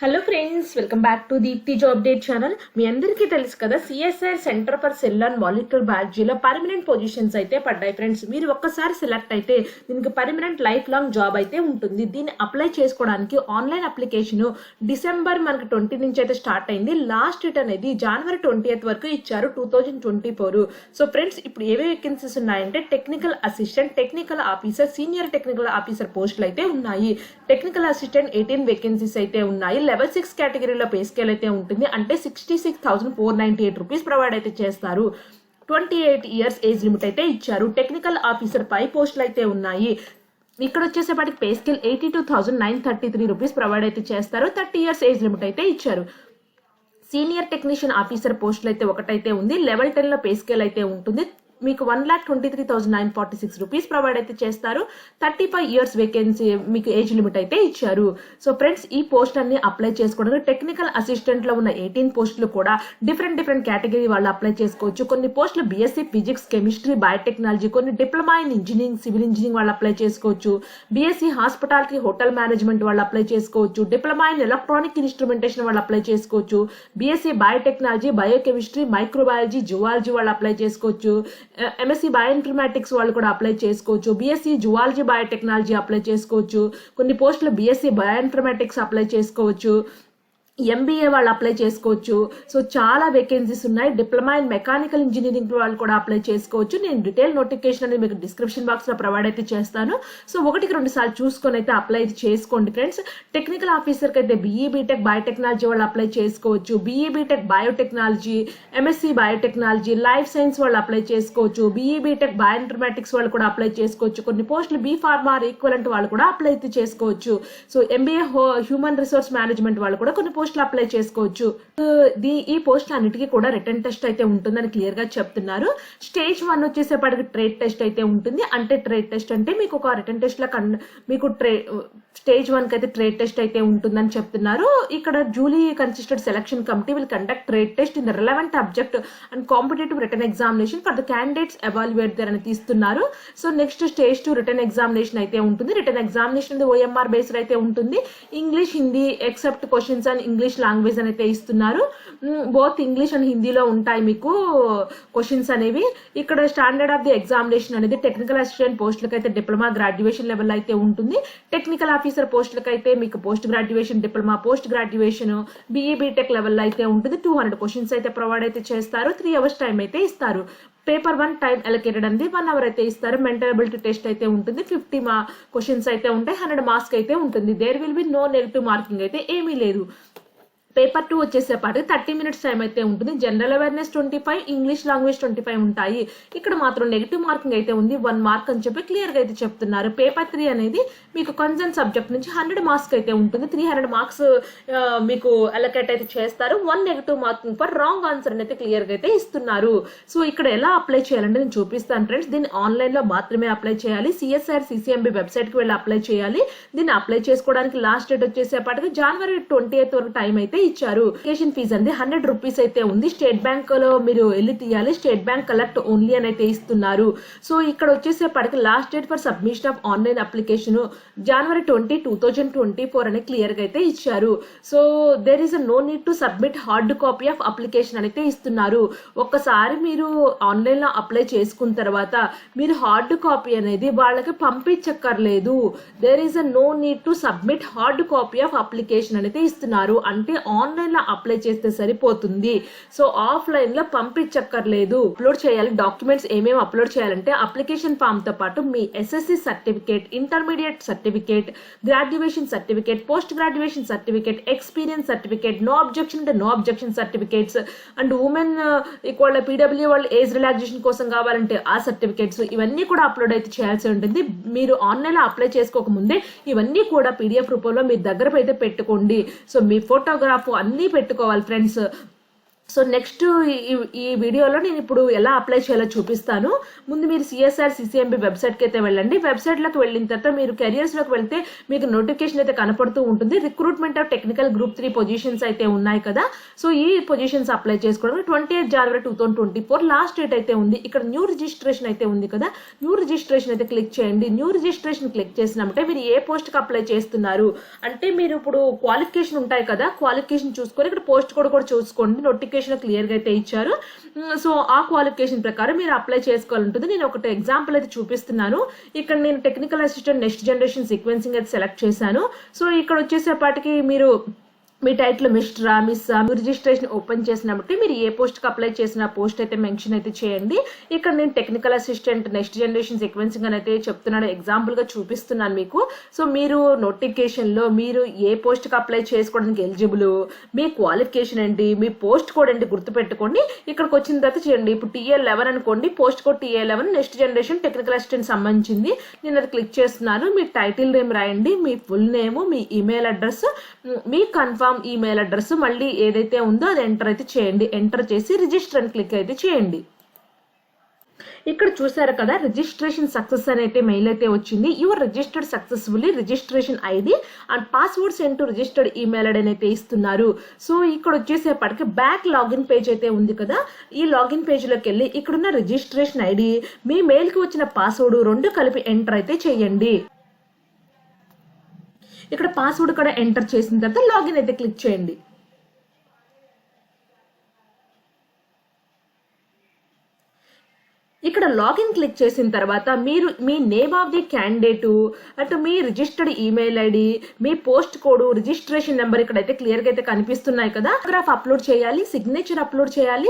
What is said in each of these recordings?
Hello friends, welcome back to Deepthi job update channel. మీ అందరికీ తెలుసు కదా, CSIR centre for cell and molecular బయాలజీలో పర్మనెంట్ పొజిషన్స్ అయితే పడ్డాయి ఫ్రెండ్స్. మీరు ఒక్కసారి సెలెక్ట్ అయితే దీనికి పర్మనెంట్ లైఫ్ లాంగ్ జాబ్ అయితే ఉంటుంది. దీన్ని అప్లై చేసుకోవడానికి ఆన్లైన్ అప్లికేషన్ డిసెంబర్ మనకి 20 నుంచి అయితే స్టార్ట్ అయింది. లాస్ట్ డేట్ అనేది జనవరి 20th వరకు ఇచ్చారు 2024. సో ఫ్రెండ్స్, ఇప్పుడు ఏవే వేకెన్సీస్ ఉన్నాయంటే technical assistant, technical officer, senior technical officer పోస్టులు అయితే ఉన్నాయి. టెక్నికల్ అసిస్టెంట్ 18 వేకెన్సీస్ అయితే ఉన్నాయి. లెవెల్ 6 కేటగిరీలో పే స్కేల్ అయితే ఉంటుంది. అంటే 66,498 రూపీస్ ప్రొవైడ్ అయితే చేస్తారు. 28 ఇయర్స్ ఏజ్ లిమిట్ అయితే ఇచ్చారు. టెక్నికల్ ఆఫీసర్ 5 పోస్టులు అయితే ఉన్నాయి. ఇక్కడ వచ్చేసేపటికి పే స్కేల్ 82,933 రూపీస్ ప్రొవైడ్ అయితే చేస్తారు. 30 ఇయర్స్ ఏజ్ లిమిట్ అయితే ఇచ్చారు. సీనియర్ టెక్నీషియన్ ఆఫీసర్ పోస్టులు అయితే ఒకటైతే ఉంది. లెవెల్ 10 లో పే స్కేల్ అయితే ఉంటుంది. మీకు 1,23,946 రూపీస్ ప్రొవైడ్ అయితే చేస్తారు. 35 ఇయర్స్ వేకెన్సీ మీకు ఏజ్ లిమిట్ అయితే ఇచ్చారు. సో ఫ్రెండ్స్, ఈ పోస్ట్ అన్ని అప్లై చేసుకోవడానికి టెక్నికల్ అసిస్టెంట్ లో ఉన్న 18 పోస్టులు కూడా డిఫరెంట్ కేటగిరీ వాళ్ళు అప్లై చేసుకోవచ్చు. కొన్ని పోస్టులు బీఎస్సీ ఫిజిక్స్, కెమిస్ట్రీ, బయోటెక్నాలజీ, కొన్ని diploma in engineering, civil engineering వాళ్ళు అప్లై చేసుకోవచ్చు. బీఎస్సీ హాస్పిటాలిటీ, హోటల్ మేనేజ్మెంట్ వాళ్ళు అప్లై చేసుకోవచ్చు. డిప్లొమా ఇన్ ఎలక్ట్రానిక్ ఇన్స్ట్రుమెంటేషన్ వాళ్ళు అప్లై చేసుకోవచ్చు. BSc biotechnology, biochemistry, microbiology, zoology వాళ్ళు అప్లై చేసుకోవచ్చు. ఎంఎస్సీ బయోఇన్ఫర్మాటిక్స్ వాళ్ళు కూడా అప్లై చేసుకోవచ్చు. బీఎస్సీ జువాలజీ బయోటెక్నాలజీ అప్లై చేసుకోవచ్చు. కొన్ని పోస్టులు బీఎస్సీ బయోఇన్ఫర్మాటిక్స్ అప్లై చేసుకోవచ్చు. ఎంబీఏ వాళ్ళు అప్లై చేసుకోవచ్చు. సో చాలా వేకెన్సీస్ ఉన్నాయి. డిప్లొమా ఇన్ మెకానికల్ ఇంజనీరింగ్ వాళ్ళు కూడా అప్లై చేసుకోవచ్చు. నేను డీటెయిల్ నోటిఫికేషన్ అనేది మీకు డిస్క్రిప్షన్ బాక్స్ లో ప్రొవైడ్ అయితే చేస్తాను. సో 1-2 సార్లు చూసుకొని అయితే అప్లై చేసుకోండి ఫ్రెండ్స్. టెక్నికల్ ఆఫీసర్ కి అయితే బీఈ బీటెక్ బయోటెక్నాలజీ వాళ్ళు అప్లై చేసుకోవచ్చు. BE BTech biotechnology, MSc biotechnology, life science వాళ్ళు అప్లై చేసుకోవచ్చు. బీఈ బీటెక్ బయోఇన్ఫర్మాటిక్స్ వాళ్ళు కూడా అప్లై చేసుకోవచ్చు. కొన్ని పోస్టులు బీ ఫార్మా ఈక్వలెంట్ వాళ్ళు కూడా అప్లై అయితే చేసుకోవచ్చు. So MBA human resource management వాళ్ళు కూడా కొన్ని పోస్టులు అప్లై చేసుకోవచ్చు. ఈ పోస్ట్ అన్నిటికీ కూడా రిటర్న్ టెస్ట్ అయితే ఉంటుందని క్లియర్ గా చెప్తున్నారు. స్టేజ్ 1 వచ్చేసేపటికి ట్రేడ్ టెస్ట్ అయితే ఉంటుంది. అంటే ట్రేడ్ టెస్ట్ అంటే మీకు ఒక రిటర్న్ టెస్ట్ లా మీకు స్టేజ్ 1 కి అయితే ట్రేడ్ టెస్ట్ అయితే ఉంటుందని చెప్తున్నారు. ఇక్కడ duly consisted selection committee will conduct trade test in the relevant subject and competitive written examination for the candidates evaluate their అని తీస్తున్నారు. So next stage 2 written examination అయితే ఉంటుంది. రిటర్న్ ఎగ్జామినేషన్ అనేది ఓఎంఆర్ బేస్డ్ అయితే ఉంటుంది. English, Hindi except questions and English language అని అయితే ఇస్తున్నారు. బోత్ ఇంగ్లీష్ అండ్ హిందీలో ఉంటాయి మీకు క్వశ్చన్స్ అనేవి. ఇక్కడ స్టాండర్డ్ ఆఫ్ ది ఎగ్జామినేషన్ అనేది టెక్నికల్ అసిస్టెంట్ పోస్టులకు అయితే డిప్లొమా గ్రాడ్యుయేషన్ లెవెల్ అయితే ఉంటుంది. టెక్నికల్ ఆఫీసర్ పోస్టులకు అయితే మీకు post graduation, diploma, post graduation, BE BTech level అయితే ఉంటుంది. 200 క్వశ్చన్స్ అయితే ప్రొవైడ్ అయితే చేస్తారు. 3 hours టైం అయితే ఇస్తారు. పేపర్ 1 టైం అలొకేటెడ్ అంది 1 hour అయితే ఇస్తారు. మెంటల్ అబిలిటీ టెస్ట్ అయితే ఉంటుంది. 50 క్వశ్చన్స్ అయితే ఉంటాయి. 100 మార్క్స్ అయితే ఉంటుంది. There will be no negative marking అయితే ఏమీ లేదు. పేపర్ 2 వచ్చేసేపాటి 30 minutes టైం అయితే ఉంటుంది. జనరల్ అవేర్నెస్ 25, ఇంగ్లీష్ లాంగ్వేజ్ 25 ఉంటాయి. ఇక్కడ మాత్రం నెగిటివ్ మార్కింగ్ అయితే ఉంది, 1 mark అని చెప్పి క్లియర్ గా అయితే చెప్తున్నారు. పేపర్ 3 అనేది మీకు కన్సర్న్ సబ్జెక్ట్ నుంచి 100 మార్క్స్ అయితే ఉంటుంది. 300 మార్క్స్ మీకు అలొకేట్ అయితే చేస్తారు. 1 negative marking for wrong answer అయితే క్లియర్ గా అయితే ఇస్తున్నారు. సో ఇక్కడ ఎలా అప్లై చేయాలంటే నేను చూపిస్తాను ఫ్రెండ్స్. దీన్ని ఆన్లైన్ లో మాత్రమే అప్లై చేయాలి. సిఎస్ఐఆర్ సిసిఎంబి వెబ్సైట్ కి వెళ్ళి అప్లై చేయాలి. దీన్ని అప్లై చేసుకోవడానికి లాస్ట్ డేట్ వచ్చేసేపాటికి జనవరి 20th వరకు టైం అయితే ఇచ్చారు. అప్లికేషన్ ఫీజు అనేది 100 రూపీస్ అయితే ఉంది. స్టేట్ బ్యాంక్ లో మీరు వెళ్ళి తీయాలి. స్టేట్ బ్యాంక్ కలెక్ట్ ఓన్లీ అని అయితే ఇస్తున్నారు. సో ఇక్కడ వచ్చేసేపటికి last date for submission of online application January 20, 2024 అని క్లియర్ గా అయితే ఇచ్చారు. So there is no need to submit hard copy of application అయితే ఇస్తున్నారు. ఒక్కసారి మీరు ఆన్లైన్ లో అప్లై చేసుకున్న తర్వాత మీరు హార్డ్ కాపీ అనేది వాళ్ళకి పంపించక్కర్లేదు. There is no need to submit hard copy of application అయితే ఇస్తున్నారు. అంటే ఆన్లైన్ లో అప్లై చేస్తే సరిపోతుంది. సో ఆఫ్లైన్ లో పంపించక్కర్లేదు. అప్లోడ్ చేయాలి డాక్యుమెంట్స్ ఏమేమి అప్లోడ్ చేయాలంటే అప్లికేషన్ ఫామ్ తో పాటు మీ SSC certificate, intermediate certificate, graduation certificate, post graduation certificate, experience certificate, no objection అంటే no objection certificates, and women equal PW వాళ్ళు ఏజ్ రిలాక్సేషన్ కోసం కావాలంటే ఆ సర్టిఫికేట్స్, ఇవన్నీ కూడా అప్లోడ్ అయితే చేయాల్సి ఉంటుంది. మీరు ఆన్లైన్ లో అప్లై చేసుకోక ముందే ఇవన్నీ కూడా పీడిఎఫ్ రూపంలో మీ దగ్గర అయితే పెట్టుకోండి. సో మీ ఫోటోగ్రాఫ్ అన్ని పెట్టుకోవాలి ఫ్రెండ్స్. సో నెక్స్ట్ ఈ వీడియోలో నేను ఇప్పుడు ఎలా అప్లై చేయాలో చూపిస్తాను. ముందు మీరు సిఎస్ఆర్ సిసిఎంబి వెబ్సైట్కి అయితే వెళ్ళండి. వెబ్సైట్లోకి వెళ్ళిన తర్వాత మీరు కెరియర్స్లోకి వెళ్తే మీకు నోటిఫికేషన్ అయితే కనపడుతూ ఉంటుంది. Recruitment of technical group 3 positions అయితే ఉన్నాయి కదా. సో ఈ పొజిషన్స్ అప్లై చేసుకోవడానికి 28 జనవరి 2024 లాస్ట్ డేట్ అయితే ఉంది. ఇక్కడ న్యూ రిజిస్ట్రేషన్ అయితే ఉంది కదా, న్యూ రిజిస్ట్రేషన్ అయితే క్లిక్ చేయండి. న్యూ రిజిస్ట్రేషన్ క్లిక్ చేసినప్పుడు మీరు ఏ పోస్ట్కి అప్లై చేస్తున్నారు అంటే మీరు ఇప్పుడు క్వాలిఫికేషన్ ఉంటాయి కదా, క్వాలిఫికేషన్ చూసుకొని ఇక్కడ పోస్ట్ కోడ్ కూడా చూసుకోండి. నోటిఫికేషన్ క్లియర్ గా అయితే ఇచ్చారు. సో ఆ క్వాలిఫికేషన్ ప్రకారం మీరు అప్లై చేసుకోవాలంటుంది. నేను ఒకటి ఎగ్జాంపుల్ అయితే చూపిస్తున్నాను. ఇక్కడ నేను technical assistant next generation sequencing అయితే సెలెక్ట్ చేశాను. సో ఇక్కడ వచ్చేసేపాటికి మీరు మీ టైటిల్ మిస్టరా మిస్సా మీ రిజిస్ట్రేషన్ ఓపెన్ చేసినప్పుడు మీరు ఏ పోస్ట్కి అప్లై చేసిన పోస్ట్ అయితే మెన్షన్ అయితే చేయండి. ఇక్కడ నేను technical assistant next generation sequencing అని అయితే చెప్తున్నాను, ఎగ్జాంపుల్గా చూపిస్తున్నాను మీకు. సో మీరు నోటిఫికేషన్లో మీరు ఏ పోస్ట్కి అప్లై చేసుకోవడానికి ఎలిజిబుల్, మీ క్వాలిఫికేషన్ ఏంటి, మీ పోస్ట్ కోడ్ ఏంటి గుర్తుపెట్టుకోండి. ఇక్కడికి వచ్చిన తర్వాత చేయండి. ఇప్పుడు TA11 అనుకోండి, post code TA11 next generation technical assistant సంబంధించింది. నేను అది క్లిక్ చేస్తున్నాను. మీ టైటిల్ నేమ్ రాయండి, మీ ఫుల్ నేమ్, మీ ఈమెయిల్ అడ్రస్, మీ కన్ఫర్మ్ ఈమెయిల్ అడ్రస్ మళ్ళీ ఏదైతే ఉందో అది ఎంటర్ అయితే చేయండి. ఎంటర్ చేసి రిజిస్టర్ అని క్లిక్ అయితే చేయండి. ఇక్కడ చూసారు కదా రిజిస్ట్రేషన్ సక్సెస్ అని అయితే మెయిల్ అయితే వచ్చింది. Your registered successfully, registration ID and password send to registered email ID అయితే ఇస్తున్నారు. సో ఇక్కడ వచ్చేసేపటికి బ్యాక్ లాగిన్ పేజ్ అయితే ఉంది కదా, ఈ లాగిన్ పేజ్లోకి వెళ్ళి ఇక్కడున్న రిజిస్ట్రేషన్ ఐడి, మీ మెయిల్కి వచ్చిన పాస్వర్డ్ రెండు కలిపి ఎంటర్ అయితే చేయండి. ఇక్కడ పాస్వర్డ్ కూడా ఎంటర్ చేసిన తర్వాత లాగిన్ అయితే క్లిక్ చేయండి. ఇక్కడ లాగిన్ క్లిక్ చేసిన తర్వాత మీరు మీ నేమ్ ఆఫ్ ది క్యాండిడేట్ అంటే మీ రిజిస్టర్డ్ ఈమెయిల్ ఐడి, మీ పోస్ట్ కోడ్, రిజిస్ట్రేషన్ నెంబర్ ఇక్కడైతే క్లియర్ గా అయితే కనిపిస్తున్నాయి కదా. ఫోటోగ్రాఫ్ అప్లోడ్ చేయాలి, సిగ్నేచర్ అప్లోడ్ చేయాలి,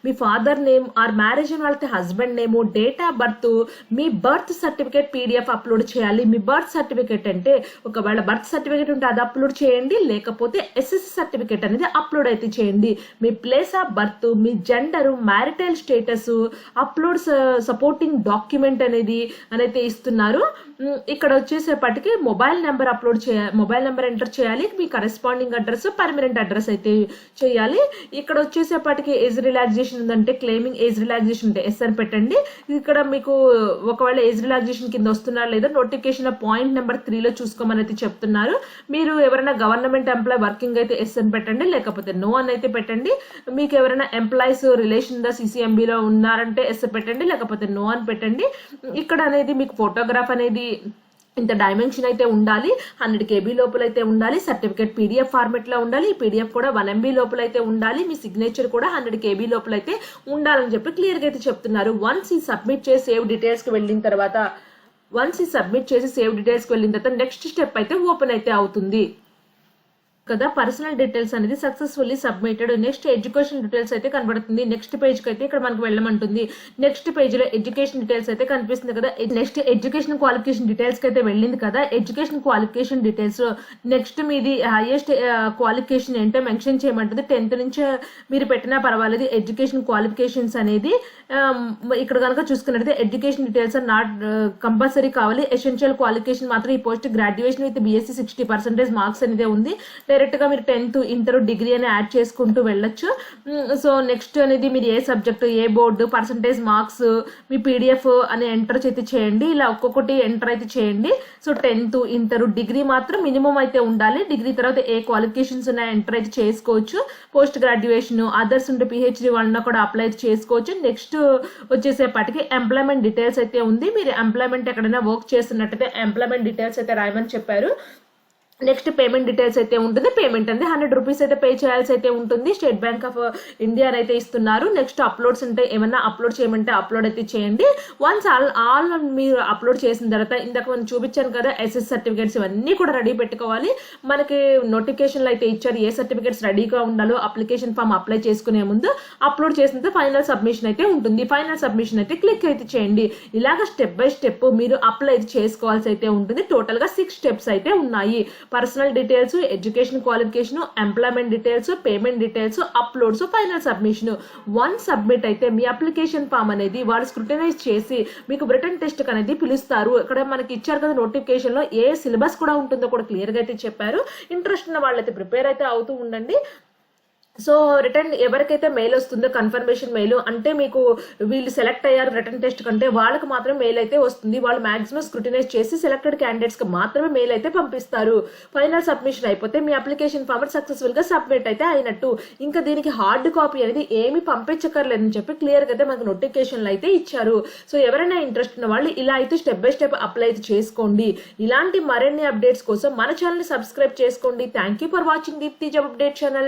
మీ ఫాదర్ నేమ్ ఆర్ మ్యారేజ్ వాళ్ళకి husband name, date of birth, me birth certificate PDF upload చేయాలి. మీ బర్త్ సర్టిఫికేట్ అంటే ఒకవేళ బర్త్ సర్టిఫికేట్ ఉంటే అది అప్లోడ్ చేయండి, లేకపోతే SSC సర్టిఫికేట్ అనేది అప్లోడ్ అయితే చేయండి. మీ ప్లేస్ ఆఫ్ బర్త్, మీ gender, marital status, upload supporting document అనేది అయితే ఇస్తున్నారు. ఇక్కడ వచ్చేసేపటికి మొబైల్ నెంబర్ అప్లోడ్ చేయాలి, మొబైల్ నెంబర్ ఎంటర్ చేయాలి, మీ కరెస్పాండింగ్ అడ్రస్, పర్మనెంట్ అడ్రస్ అయితే చేయాలి. ఇక్కడ వచ్చేసేపటికి ఏజ్ రిలాక్సేషన్ ఉందంటే క్లెయిమింగ్ ఏజ్ రిలాక్సేషన్ ఉంటే ఎస్ అని పెట్టండి. ఇక్కడ మీకు ఒకవేళ ఏజ్ రిలాక్సేషన్ కింద వస్తున్నారా లేదా నోటిఫికేషన్ పాయింట్ నెంబర్ 3లో చూసుకోమని అయితే చెప్తున్నారు. మీరు ఎవరైనా గవర్నమెంట్ ఎంప్లాయ్ వర్కింగ్ అయితే ఎస్ అని పెట్టండి, లేకపోతే నో అని అయితే పెట్టండి. మీకు ఎవరైనా ఎంప్లాయీస్ రిలేషన్ CCMBలో ఉన్నారంటే ఎస్ పెట్టండి, లేకపోతే నో అని పెట్టండి. ఇక్కడ అనేది మీకు ఫోటోగ్రాఫ్ అనేది ఇంత డైమెన్షన్ అయితే ఉండాలి, 100 KB లోపల అయితే ఉండాలి, సర్టిఫికేట్ PDF ఫార్మెట్ లో ఉండాలి, ఈ PDF కూడా 1 MB లోపల అయితే ఉండాలి, మీ సిగ్నేచర్ కూడా 100 KB లోపల అయితే ఉండాలని చెప్పి క్లియర్ గా అయితే చెప్తున్నారు. వన్స్ ఈ సబ్మిట్ చేసి సేవ్ డీటెయిల్స్ కి వెళ్ళిన తర్వాత నెక్స్ట్ స్టెప్ అయితే ఓపెన్ అయితే అవుతుంది కదా. పర్సనల్ డీటెయిల్స్ అనేది successfully submitted. Next education details అయితే కనబడుతుంది. నెక్స్ట్ పేజ్కి అయితే ఇక్కడ మనకు వెళ్ళమంటుంది. నెక్స్ట్ పేజ్లో ఎడ్యుకేషన్ డీటెయిల్స్ అయితే కనిపిస్తుంది కదా. నెక్స్ట్ ఎడ్యుకేషన్ క్వాలిఫికేషన్ డీటెయిల్స్కి అయితే వెళ్ళింది కదా. ఎడ్యుకేషన్ క్వాలిఫికేషన్ డీటెయిల్స్ నెక్స్ట్ మీది హైయెస్ట్ క్వాలిఫికేషన్ ఏంటో మెన్షన్ చేయమంటుంది. 10th నుంచి మీరు పెట్టినా పర్వాలేదు. ఎడ్యుకేషన్ క్వాలిఫికేషన్స్ అనేది ఇక్కడ కనుక చూసుకున్నట్లయితే ఎడ్యుకేషన్ డీటెయిల్స్ నాట్ కంపల్సరీ కావాలి. ఎసెన్షియల్ క్వాలిఫికేషన్ మాత్రం ఈ post graduation with BSc 60% marks అనేది ఉంది. డైరెక్ట్ గా మీరు 10th, ఇంటర్, డిగ్రీ అని యాడ్ చేసుకుంటూ వెళ్ళొచ్చు. సో నెక్స్ట్ అనేది మీరు ఏ సబ్జెక్ట్, ఏ బోర్డు, పర్సంటేజ్ మార్క్స్, మీ PDF అని ఎంటర్ అయితే చేయండి. ఇలా ఒక్కొక్కటి ఎంటర్ అయితే చేయండి. సో 10th, ఇంటర్, డిగ్రీ మాత్రం మినిమం అయితే ఉండాలి. డిగ్రీ తర్వాత ఏ క్వాలిఫికేషన్స్ ఉన్నాయో ఎంటర్ అయితే చేసుకోవచ్చు. పోస్ట్ గ్రాడ్యుయేషన్, అదర్స్ ఉంటే PhD వాళ్ళని కూడా అప్లై చేసుకోవచ్చు. నెక్స్ట్ వచ్చేసేపటికి ఎంప్లాయ్మెంట్ డీటెయిల్స్ అయితే ఉంది. మీరు ఎంప్లాయ్మెంట్ ఎక్కడైనా వర్క్ చేస్తున్నట్టయితే ఎంప్లాయ్మెంట్ డీటెయిల్స్ అయితే రాయమని చెప్పారు. నెక్స్ట్ పేమెంట్ డీటెయిల్స్ అయితే ఉంటుంది. పేమెంట్ అనేది 100 రూపీస్ అయితే పే చేయాల్సి అయితే ఉంటుంది. స్టేట్ బ్యాంక్ ఆఫ్ ఇండియా అయితే ఇస్తున్నారు. నెక్స్ట్ అప్లోడ్స్ ఉంటే ఏమన్నా అప్లోడ్ చేయమంటే అప్లోడ్ అయితే చేయండి. వన్స్ ఆల్ మీరు అప్లోడ్ చేసిన తర్వాత ఇందాక మనం చూపించాను కదా SS సర్టిఫికేట్స్ ఇవన్నీ కూడా రెడీ పెట్టుకోవాలి. మనకి నోటిఫికేషన్లు అయితే ఇచ్చారు ఏ సర్టిఫికేట్స్ రెడీగా ఉండాలో. అప్లికేషన్ ఫామ్ అప్లై చేసుకునే ముందు అప్లోడ్ చేసిన ఫైనల్ సబ్మిషన్ అయితే ఉంటుంది. ఫైనల్ సబ్మిషన్ అయితే క్లిక్ అయితే చేయండి. ఇలాగ స్టెప్ బై స్టెప్ మీరు అప్లై చేసుకోవాల్సి అయితే ఉంటుంది. టోటల్ గా 6 స్టెప్స్ అయితే ఉన్నాయి. Personal details, education qualification, employment details, payment details, uploads, final submission. One submit అయితే మీ అప్లికేషన్ ఫామ్ అనేది వాళ్ళు స్క్రూటనైజ్ చేసి మీకు రిటన్ టెస్ట్ అనేది పిలుస్తారు. ఇక్కడ మనకి ఇచ్చారు కదా నోటిఫికేషన్ లో ఏ సిలబస్ కూడా ఉంటుందో కూడా క్లియర్ గా అయితే చెప్పారు. ఇంట్రెస్ట్ ఉన్న వాళ్ళైతే ప్రిపేర్ అయితే అవుతూ ఉండండి. సో రిటర్న్ ఎవరికైతే మెయిల్ వస్తుందో కన్ఫర్మేషన్ మెయిల్ అంటే మీకు వీళ్ళు సెలెక్ట్ అయ్యారు రిటర్న్ టెస్ట్ కంటే వాళ్ళకి మాత్రం మెయిల్ అయితే వస్తుంది. వాళ్ళు మాక్సిమం స్క్రూటినైజ్ చేసి సెలెక్టెడ్ క్యాండిడేట్స్ కి మాత్రమే మెయిల్ అయితే పంపిస్తారు. ఫైనల్ సబ్మిషన్ అయిపోతే మీ అప్లికేషన్ ఫార్మట్ సక్సెస్ఫుల్ గా సబ్మిట్ అయితే అయినట్టు. ఇంకా దీనికి హార్డ్ కాపీ అనేది ఏమి పంపించక్కర్లేదని చెప్పి క్లియర్ గా అయితే మనకు నోటిఫికేషన్లు అయితే ఇచ్చారు. సో ఎవరైనా ఇంట్రెస్ట్ ఉన్న వాళ్ళు ఇలా అయితే స్టెప్ బై స్టెప్ అప్లై అయితే చేసుకోండి. ఇలాంటి మరిన్ని అప్డేట్స్ కోసం మన ఛానల్ ని సబ్స్క్రైబ్ చేసుకోండి. Thank you for watching Deepti job update channel.